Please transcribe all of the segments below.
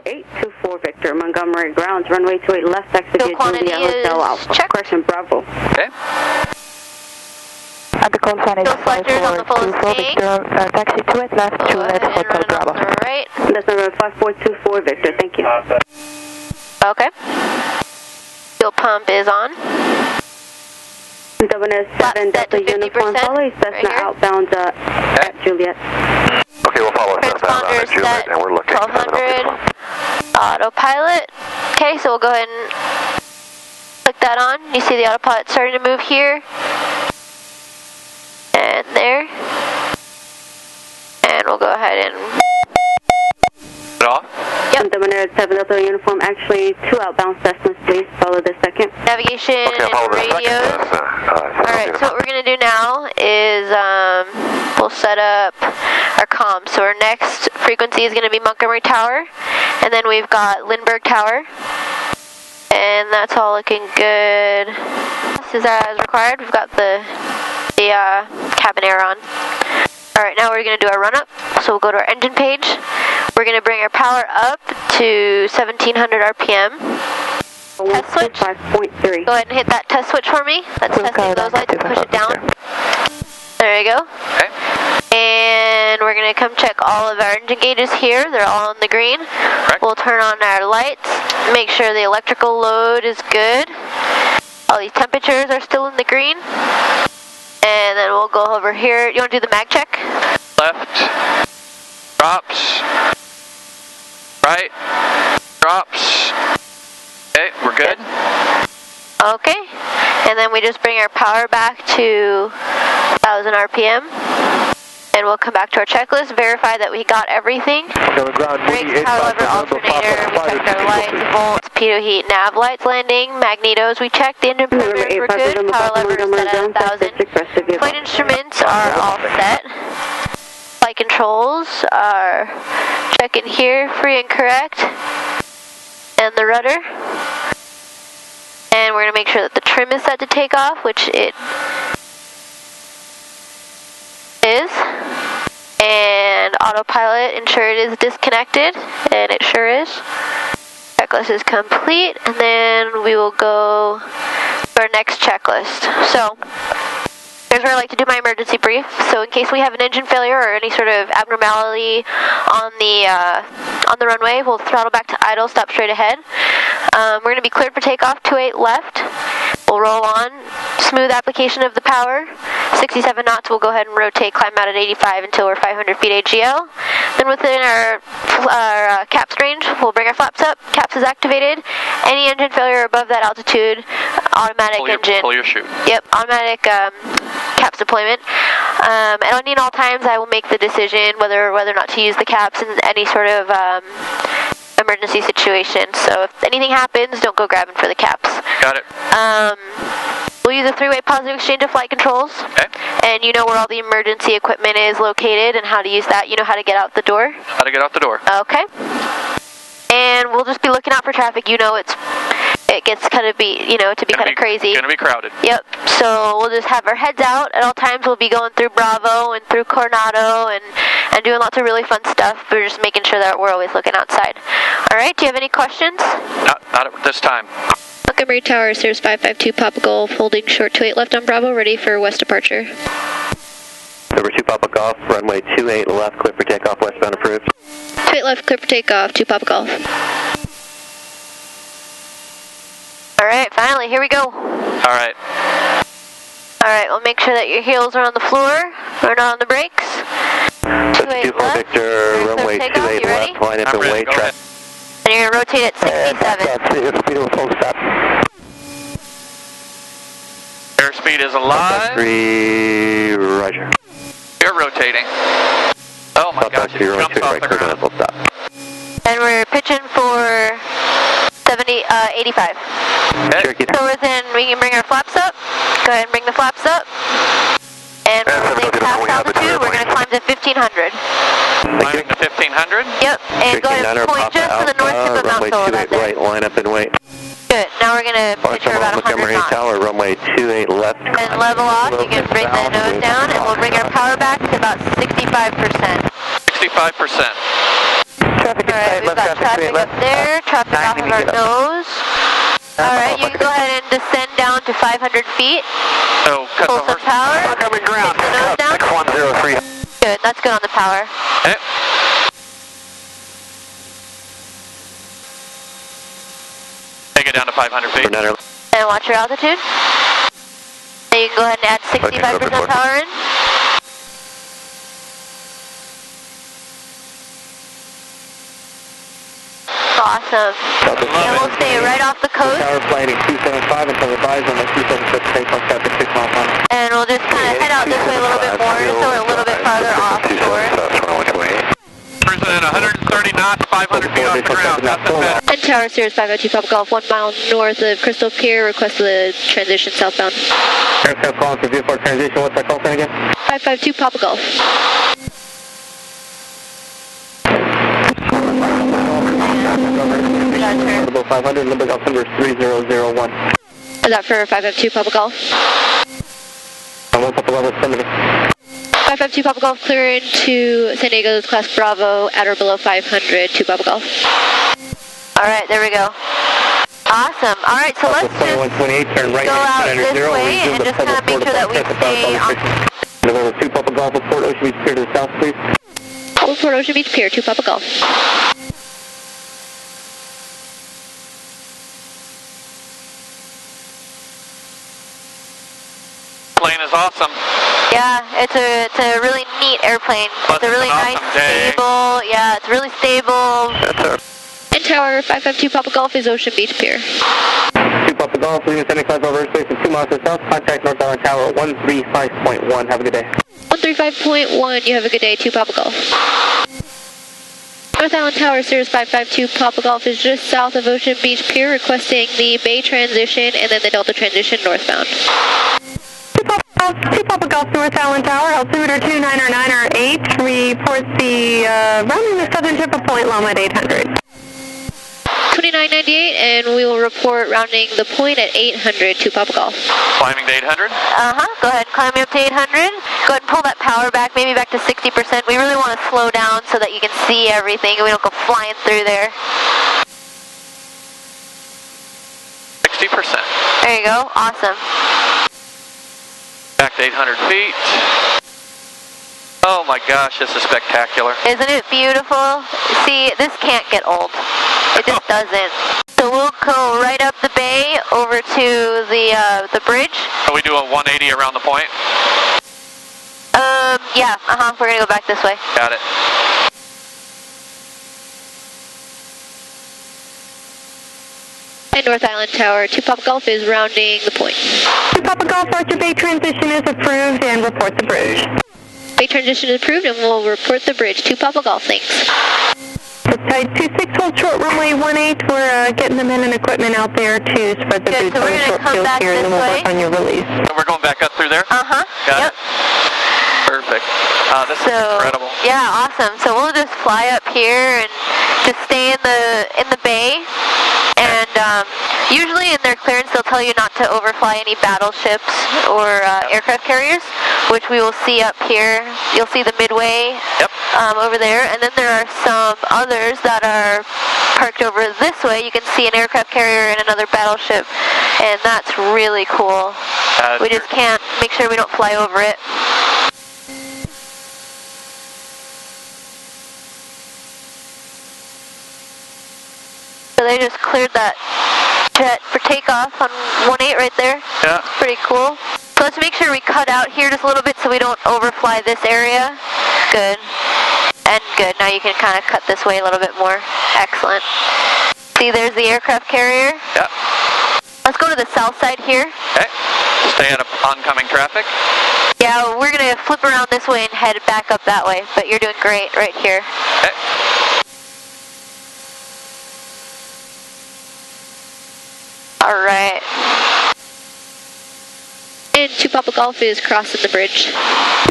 4824 Victor, Montgomery grounds, runway 28 left, taxi to Juliet Hotel Alpha. Correction, Bravo. Okay. And the call sign is 5424 Victor, taxi 28 left, Juliet Hotel Bravo. Right. That's number 5424 Victor, thank you. Okay. Fuel pump is on. Governor 7 Delta Uniform, follow Cessna outbound at Juliet. Okay, we'll follow Cessna outbound at Juliet, and we're looking. 1200, autopilot. Okay, so we'll go ahead and click that on. You see the autopilot starting to move here. And there. And we'll go ahead and... It off? Yep. Governor 7 Delta Uniform, actually 2 outbound Cessnas, please follow the second. Navigation and radios. Alright, so what we're going to do now is we'll set up our comms. So our next frequency is going to be Montgomery Tower, and then we've got Lindbergh Tower, and that's all looking good. This is as required. We've got the cabin air on. Alright, now we're going to do our run-up. So we'll go to our engine page. We're going to bring our power up to 1700 RPM. Test switch. 5.3. Go ahead and hit that test switch for me. That's testing those lights. Push it down. There you go. Okay. And we're going to come check all of our engine gauges here. They're all on the green. Correct. We'll turn on our lights. Make sure the electrical load is good. All these temperatures are still in the green. And then we'll go over here. You want to do the mag check? Left. Drops. Right. Drops. Okay, we're good. Okay. And then we just bring our power back to 1000 RPM. And we'll come back to our checklist, verify that we got everything. Brakes, power lever, alternator, we checked our lights, volts, pitot heat, nav lights, landing, magnetos, we checked, the engine parameters were good, power lever is set at 1000. Flight instruments are all set. Flight controls are checking here, free and correct. And the rudder. And we're going to make sure that the trim is set to take off, which it is. And autopilot, ensure it is disconnected, and it sure is. Checklist is complete, and then we will go to our next checklist. So, here's where I like to do my emergency brief. So in case we have an engine failure or any sort of abnormality on the runway, we'll throttle back to idle, stop straight ahead. We're going to be cleared for takeoff, 28 left. We'll roll on, smooth application of the power, 67 knots, we'll go ahead and rotate, climb out at 85 until we're 500 feet AGL. Then within our caps range, we'll bring our flaps up, caps is activated. Any engine failure above that altitude, automatic Pull your chute. Yep, automatic caps deployment. And in all times, I will make the decision whether or not to use the caps in any sort of emergency situation. So if anything happens, don't go grabbing for the caps. Got it. We'll use a 3-way positive exchange of flight controls. Okay. And you know where all the emergency equipment is located and how to use that. You know how to get out the door? How to get out the door. Okay. And we'll just be looking out for traffic. You know it gets kind of kind of crazy. Gonna be crowded. Yep. So we'll just have our heads out at all times. We'll be going through Bravo and through Coronado and doing lots of really fun stuff. We're just making sure that we're always looking outside. All right. Do you have any questions? Not at this time. Montgomery Tower, Cirrus 552 Papa Golf, holding short 28 left on Bravo, ready for west departure. Number 2 Papa Golf, runway 28 left, clear for takeoff, westbound approved. 28 left, clear for takeoff, 2 Papa Golf. Alright, finally, here we go. Alright. Alright, we'll make sure that your heels are on the floor, or not on the brakes. 28 left. Victor, runway 28 left, line up and wait, track. And you're going to rotate at 67. Airspeed is alive. 3, roger. You're rotating. Oh my gosh, it jumps off the ground. And we're pitching for 85. Okay. So we can bring our flaps up. Go ahead and bring the flaps up. And when they pass altitude, we're going to climb to 1500. Climbing to 1500? Yep, and go ahead and point just to the north tip of Mount Phillips. Runway 28 right, line up and wait. Good, now we're going to pitch for about 100 knots. Tower, runway 28 left. And level off, you can bring the nose down, and we'll bring our power back to about 65%. 65%. traffic Alright, we've got traffic up there, traffic off of our nose. Alright, you can go ahead and descend down to 500 feet. So, cut pull some power. Coming ground. Take the nose down. 103. Good, that's good on the power. Okay. Take it down to 500 feet. And watch your altitude. And you can go ahead and add 65% power in. Awesome. And we'll stay right off the coast. Tower flighting 275 until advised on the 276 takeoff traffic 6 miles an hour. And we'll just kind of head out this way a little bit more, so we're a little bit farther offshore. Cruising at 130 knots, 500 feet off the ground. Nothing better. And Tower Cirrus 502 Papa Golf, 1 mile north of Crystal Pier. Request the transition southbound. Aircraft calling for view for transition. What's our call sign again? 552 Papa Golf. Level 500, Limburg Golf number 3001. Is that for 552 Papa Golf? What's up the level 70? 552 Papa Golf, clear into San Diego's Class Bravo at or below 500 to Papa Golf. Alright, there we go. Awesome. Alright, so let's just turn right go out this way and just kind of make sure that we stay on. November 2 Papa Golf, report Ocean Beach Pier to the south, please. Report Ocean Beach Pier, 2 Papa Golf. Plane is awesome. Yeah, it's a really neat airplane. It's a really nice, stable. Yeah, it's really stable. And Tower 552 Papa Golf is Ocean Beach Pier. 2 Papa Golf, leaving 75 over airspace and 2 miles to the south. Contact North Island Tower 135.1. Have a good day. 135.1. You have a good day. 2 Papa Golf. North Island Tower, Cirrus 552 Papa Golf is just south of Ocean Beach Pier, requesting the Bay transition and then the Delta transition northbound. 2 Papa Golf, North Island Tower, altimeter 2909 report the rounding the southern tip of Point Loma at 800. 2998, and we will report rounding the point at 800 to Papa Golf. Climbing to 800? Go ahead, climbing up to 800. Go ahead and pull that power back, maybe back to 60%. We really want to slow down so that you can see everything and we don't go flying through there. 60%. There you go, awesome. Back to 800 feet. Oh my gosh, this is spectacular. Isn't it beautiful? See, this can't get old. It just doesn't. So we'll go right up the bay over to the bridge. Are we doing 180 around the point? Yeah, we're gonna go back this way. Got it. And North Island Tower, 2 Papa Golf is rounding the point. 2 Papa Golf, Archer Bay transition is approved and report the bridge. Bay transition is approved and we'll report the bridge. 2 Papa Golf, thanks. Tide 26, hold short runway 18. We're getting the men and equipment out there to spread the boots so on the short field here, and then we'll work on your release. So we're going back up through there? Got it. Perfect. This is incredible. Yeah, awesome. So we'll just fly up here and just stay in the bay. And usually in their clearance, they'll tell you not to overfly any battleships or aircraft carriers, which we will see up here. You'll see the Midway over there, and then there are some others that are parked over this way. You can see an aircraft carrier and another battleship, and that's really cool. We just can't make sure we don't fly over it. So they just cleared that jet for takeoff on 18 right there. Yeah. Pretty cool. So let's make sure we cut out here just a little bit so we don't overfly this area. Good. And good. Now you can kind of cut this way a little bit more. Excellent. See, there's the aircraft carrier. Yeah. Let's go to the south side here. Okay. Stay out of oncoming traffic. Yeah, we're going to flip around this way and head back up that way, but you're doing great right here. Okay. All right. And 2 Papa Golf is crossing the bridge. 2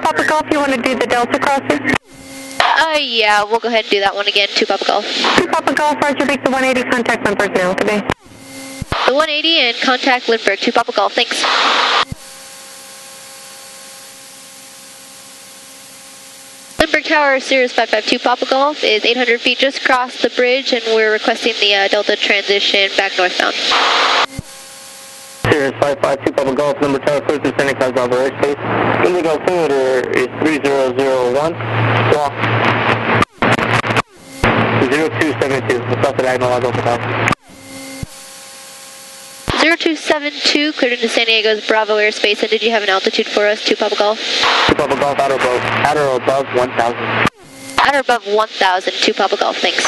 Papa Golf, you want to do the Delta crossing? Yeah, we'll go ahead and do that one again. 2 Papa Golf. 2 Papa Golf, Roger, make the 180 contact Lindbergh now today. The 180 and contact Lindbergh. 2 Papa Golf, thanks. Lindbergh Tower, Cirrus 552 Papa Golf is 800 feet just across the bridge, and we're requesting the Delta transition back northbound. Cirrus 552 Papa Golf, number tower, clear through Santa Cruz Bravo airspace. Indigo altimeter is 3001. Squawk 0272. What's up the diagonal log over top? 0272, cleared into San Diego's Bravo airspace, and did you have an altitude for us, 2 Papa Golf? 2 Papa Golf, at or above 1,000. At or above 1,000, 2 Papa Golf, thanks.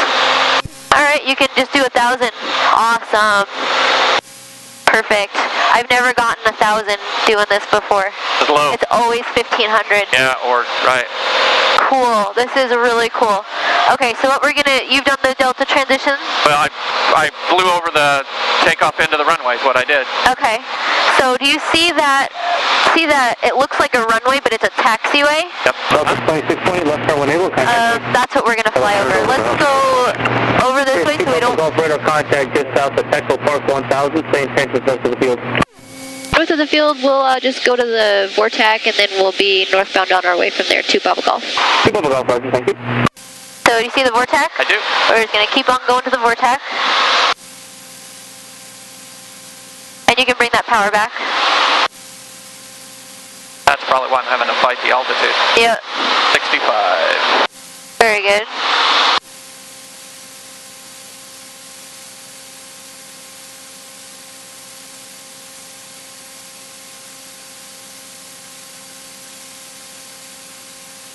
Alright, you can just do 1,000. Awesome. Perfect. I've never gotten 1,000 doing this before. It's low. It's always 1,500. Yeah, or, right. Cool. This is really cool. Okay, so what we're gonna, you've done the Delta transition? Well, I flew over the takeoff into the runway is what I did. Okay. So do you see that it looks like a runway, but it's a taxiway? Yep. Delta 2620, left turn 1 able, contact. That's what we're gonna fly over. Let's go over this way so we don't... Golf radar contact just south of Petco Park 1000, same transit west of the field. North of the field, we'll just go to the Vortac, and then we'll be northbound on our way from there to Papa Golf. 2 Papa Golf, Roger, thank you. So do you see the Vortac? I do. We're just gonna keep on going to the Vortac. And you can bring that power back. That's probably why I'm having to fight the altitude. Yep. 65. Very good.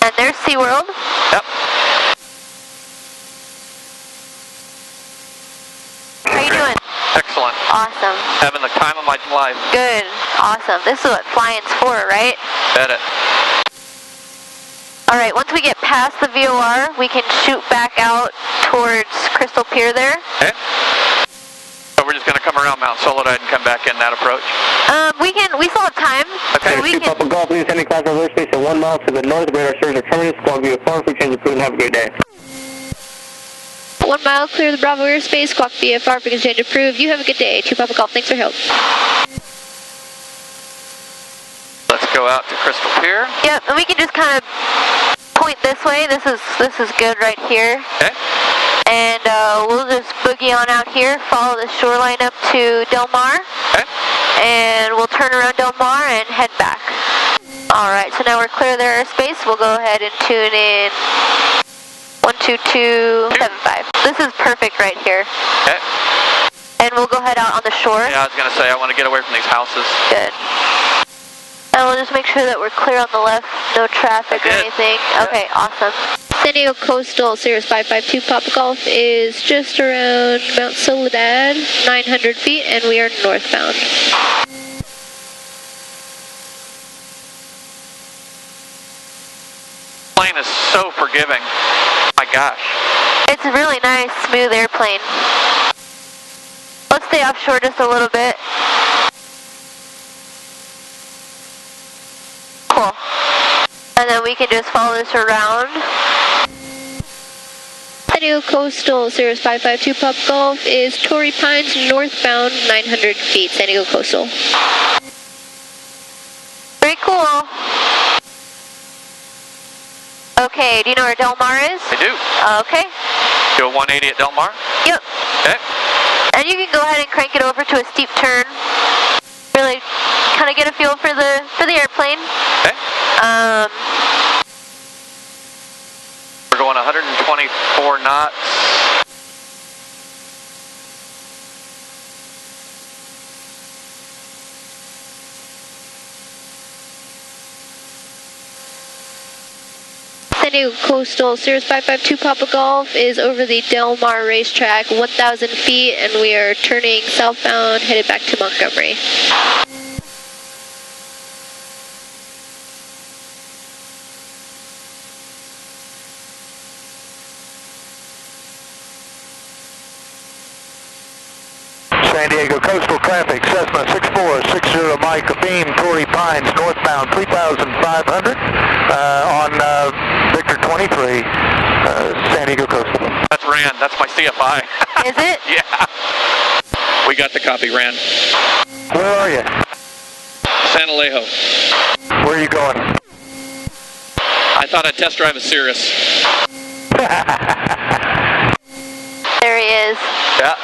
And there's SeaWorld. Yep. How you doing? Excellent. Awesome. Having the time of my life. Good. Awesome. This is what flying's for, right? Bet it. All right, once we get past the VOR, we can shoot back out towards Crystal Pier there. Okay. So we're just going to come around Mount Soledad and come back in that approach? We still have time. Okay. So we 2 can... Papa Golf, please sending class over airspace at 1 mile to the north, radar serves our terminus, squawk via far, we change the crew and have a great day. 1 mile, clear the Bravo airspace, squawk VFR, because change approved. You have a good day. 2 Papa Golf, thanks for help. Let's go out to Crystal Pier. Yep, and we can just kind of point this way. This is good right here. Okay. And we'll just boogie on out here, follow the shoreline up to Del Mar. Okay. And we'll turn around Del Mar and head back. Alright, so now we're clear of their airspace. We'll go ahead and tune in 12275. This is perfect right here. Okay. And we'll go head out on the shore. Yeah, I was going to say, I want to get away from these houses. Good. And we'll just make sure that we're clear on the left, no traffic or anything. Okay, awesome. San Diego Coastal, Cirrus 552 Papa Golf is just around Mount Soledad, 900 feet, and we are northbound. Plane is so forgiving. My gosh. It's a really nice, smooth airplane. Let's stay offshore just a little bit. Cool. And then we can just follow this around. San Diego Coastal, Cirrus 552 Papa Golf is Torrey Pines northbound, 900 feet, San Diego Coastal. Very cool. Okay, do you know where Del Mar is? I do. Okay. Do a 180 at Del Mar? Yep. Okay. And you can go ahead and crank it over to a steep turn. Really kind of get a feel for the airplane. Okay. We're going 124 knots. San Diego Coastal, Cirrus 552 Papa Golf is over the Del Mar racetrack, 1,000 feet, and we are turning southbound, headed back to Montgomery. San Diego Coastal traffic, Cessna 6460 Mike beam, Torrey Pines, northbound 3,500 on Victor 23, San Diego Coastal. That's Rand, that's my CFI. Is it? Yeah. We got the copy, Rand. Where are you? San Alejo. Where are you going? I I thought I'd test drive a Cirrus. There he is. Yeah.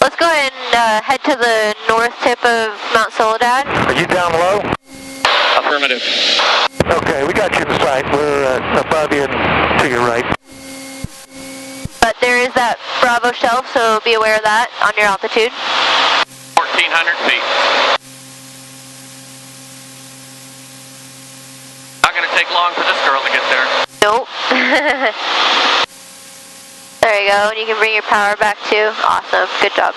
Let's go ahead and head to the north tip of Mount Soledad. Are you down low? Affirmative. Okay, we got you in sight. We're above you and to your right. But there is that Bravo shelf, so be aware of that on your altitude. 1,400 feet. Not going to take long for this girl to get there. Nope. There you go, and you can bring your power back too. Awesome, good job.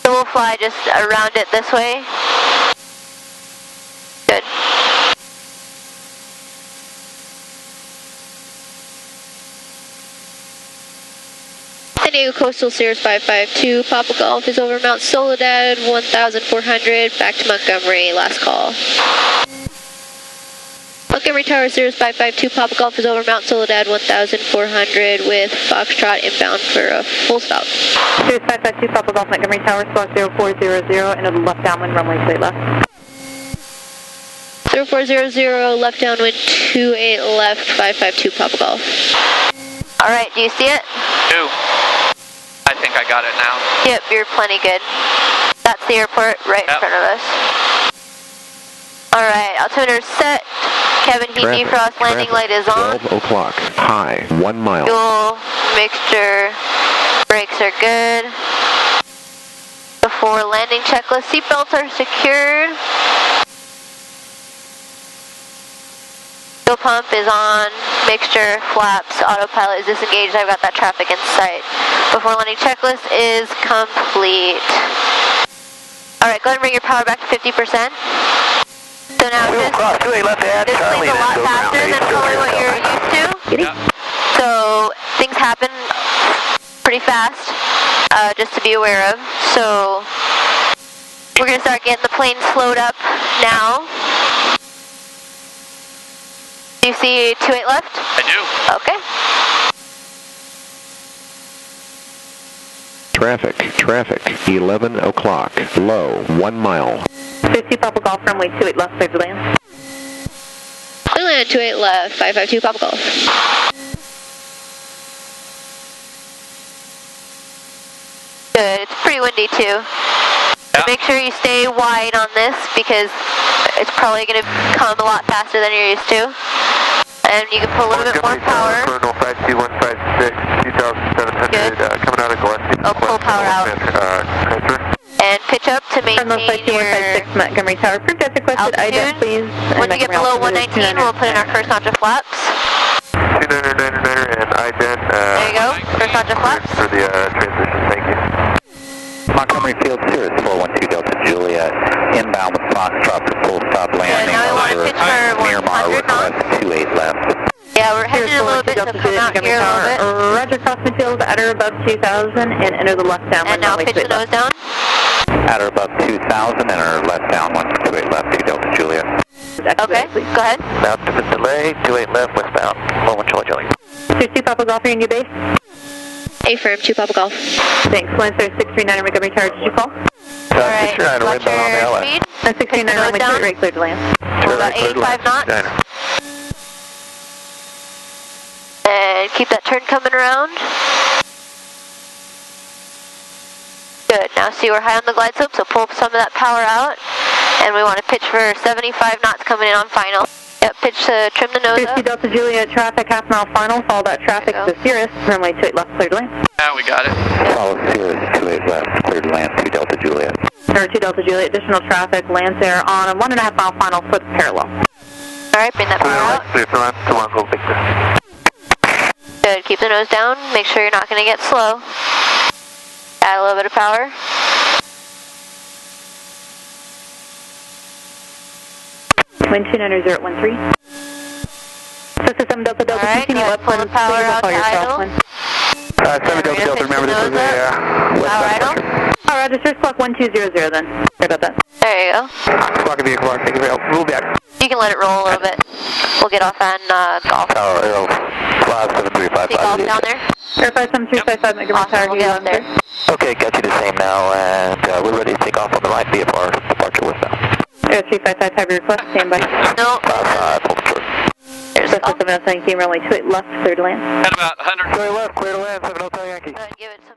So we'll fly just around it this way. Good. San Diego Coastal Cirrus 552, Papa Golf is over Mount Soledad, 1,400, back to Montgomery, last call. Montgomery Tower, Cirrus 552, Papa Golf is over Mount Soledad, 1,400 with Foxtrot inbound for a full stop. Cirrus 552, Papa Golf, Montgomery Tower, squawk 0400, into the left downwind, runway 28 left. 0400, left downwind, 28 left, 552, Papa Golf. Alright, do you see it? Do. I think I got it now. Yep, you're plenty good. That's the airport right in front of us. Alright, altimeter set. Kevin, heat defrost, landing light is on. 12 o'clock, high, 1 mile. Fuel, mixture, brakes are good. Before landing checklist, seatbelts are secured. Fuel pump is on, mixture, flaps, autopilot is disengaged. I've got that traffic in sight. Before landing checklist is complete. Alright, go ahead and bring your power back to 50%. So now this plays a lot faster than probably what you're used to. Yeah. So things happen pretty fast, just to be aware of. So we're going to start getting the plane slowed up now. Do you see 28 left? I do. Okay. Traffic, 11 o'clock, low, 1 mile. 50 Papa Golf, runway 28 left, clear to land. Clear land, 28 left, 552 Papa Golf. Good, it's pretty windy too. Yeah. Make sure you stay wide on this because it's probably going to come a lot faster than you're used to. And you can put a little bit more power. Colonel 52156, 2,700, coming out of Gillespie. Oh, pull power out. And pitch up to maintain your Montgomery Tower. Project requested IDET, please. When you get below 119, we'll put in our first notch of flaps. 2999 and IDET. There you go, first notch of flaps. For the transition, thank you. Montgomery Field, Cirrus 412 Delta Juliet, inbound with Foxtrot for full stop landing over Miramar, request 28 left. Yeah, we're heading a little bit to come out here a little bit. Roger, crossing field at or above 2,000 and enter the left down. And now pitch the nose down. At or above 2,000 and our left down, 128 left, 2 Delta Juliet. Okay, go ahead. Now to the delay, 28 left, westbound, 11 Charlie. Sir, 2 Papa Golf, are you in your base? Affirm, 2 Papa Golf. Thanks. Lancer 639 Montgomery Tower, did you call? Alright, watch your speed. 639 runway 28 clear to land. Hold about 85 knots. And keep that turn coming around. Good, now see we're high on the glide slope, so pull some of that power out. And we want to pitch for 75 knots coming in on final. Yep, pitch to trim the nose up. 50 Delta Juliet, traffic, half mile final. Follow that traffic to Cirrus, runway 28 left, clear to land. Yeah, we got it. Follow Cirrus, 28 left, clear to land, 2 Delta Juliet. Or 2 Delta Juliet, additional traffic, lands there on a 1.5 mile final for the parallel. Alright, bring that power out. Clear to land, Toronto, Victor. Good, keep the nose down, make sure you're not going to get slow. Add a little bit of power. Wind 290.13. System Delta Delta, Alright, continue pull the power out to idle. 7 Delta Delta, remember this is a power idle. Oh, Roger, Cirrus clock 1200 then. Sorry about that. There you go. Clock of vehicle, thank you very much. Rule back. You can let it roll a little bit. We'll get off on golf. Tower Arrow, 57355. See golf down there? Air 57355, Montgomery Tower, We'll get up there. Okay, got you the same now, and we're ready to take off on the right via our departure westbound. Air 355, have your request, stand by. No. There's a 707 Yankee, runway 28 left, clear to land. At about 100. Left, clear to land, 707 Yankee. give it some.